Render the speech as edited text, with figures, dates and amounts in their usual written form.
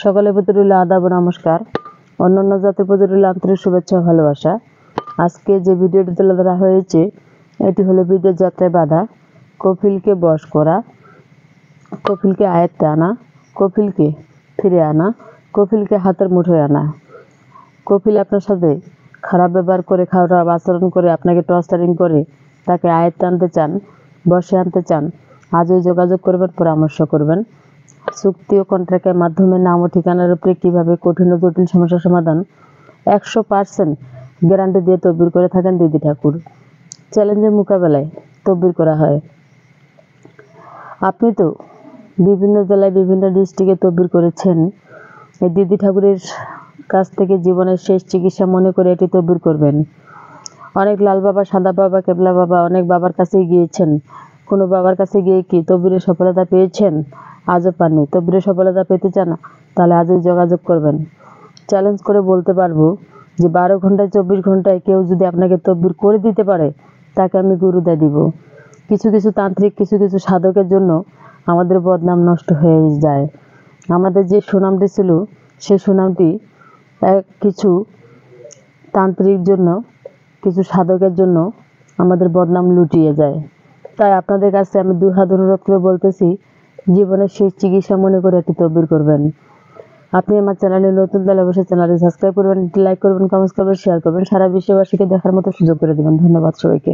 সকলের প্রতি রইল আদাব ও নমস্কার। অন্যান্য জাতির প্রতি রইল আন্তরিক শুভেচ্ছা ও ভালোবাসা। আজকে যে ভিডিওটি তুলে ধরা হয়েছে এটি হলো বিদেশ যাত্রায় বাধা, কফিলকে বশ করা, কফিলকে আয়ত্তে আনা, কফিলকে ফিরে আনা, কফিলকে হাতের মুঠোয় আনা। কফিল আপনার সাথে খারাপ ব্যবহার করে, খারাপ আচরণ করে, আপনাকে টর্চারিং করে তাকে আয়ত্তে আনতে চান, বশে আনতে চান, আজই যোগাযোগ করবেন, পরামর্শ করবেন। চুক্তি ও কন্ট্রাক্টের মাধ্যমে নাম ও ঠিকানার উপরে কীভাবে কঠিন ও জটিল সমস্যার সমাধান 100% গ্যারান্টি দিয়ে তদবির করে থাকেন দিদি ঠাকুর। চ্যালেঞ্জের মোকাবেলায় তদবির করা হয়। আপনি তো বিভিন্ন জেলায় বিভিন্ন ডিস্ট্রিক্টে তদবির করেছেন। এই দিদি ঠাকুরের কাছ থেকে জীবনের শেষ চিকিৎসা মনে করে এটি তদবির করবেন। অনেক লাল বাবা, সাদা বাবা, কেবলা বাবা, অনেক বাবার কাছেই গিয়েছেন। কোনো বাবার কাছে গিয়ে কি তদবিরের সফলতা পেয়েছেন? আজও পাননি। তদবিরের সফলতা পেতে চান? তাহলে আজই যোগাযোগ করবেন। চ্যালেঞ্জ করে বলতে পারবো যে 12 ঘন্টায় 24 ঘন্টায় কেউ যদি আপনাকে তদবির করে দিতে পারে তাকে আমি গুরুদায় দিব। কিছু কিছু তান্ত্রিক, কিছু কিছু সাধকের জন্য আমাদের বদনাম নষ্ট হয়ে যায়। আমাদের যে সুনামটি ছিল সেই সুনামটি কিছু তান্ত্রিক জন্য, কিছু সাধকের জন্য আমাদের বদনাম লুটিয়ে যায়। তাই আপনাদের কাছে আমি 2 হাত অনুরোধ করে বলতেছি, জীবনের শেষ চিকিৎসা মনে করে একটি তদবির করবেন। আপনি আমার চ্যানেলে নতুন, তাহলে অবশ্যই চ্যানেলটি সাবস্ক্রাইব করবেন, লাইক করবেন, কমেন্টস করবেন, শেয়ার করবেন, সারা বিশ্ববাসীকে দেখার মতো সুযোগ করে দেবেন। ধন্যবাদ সবাইকে।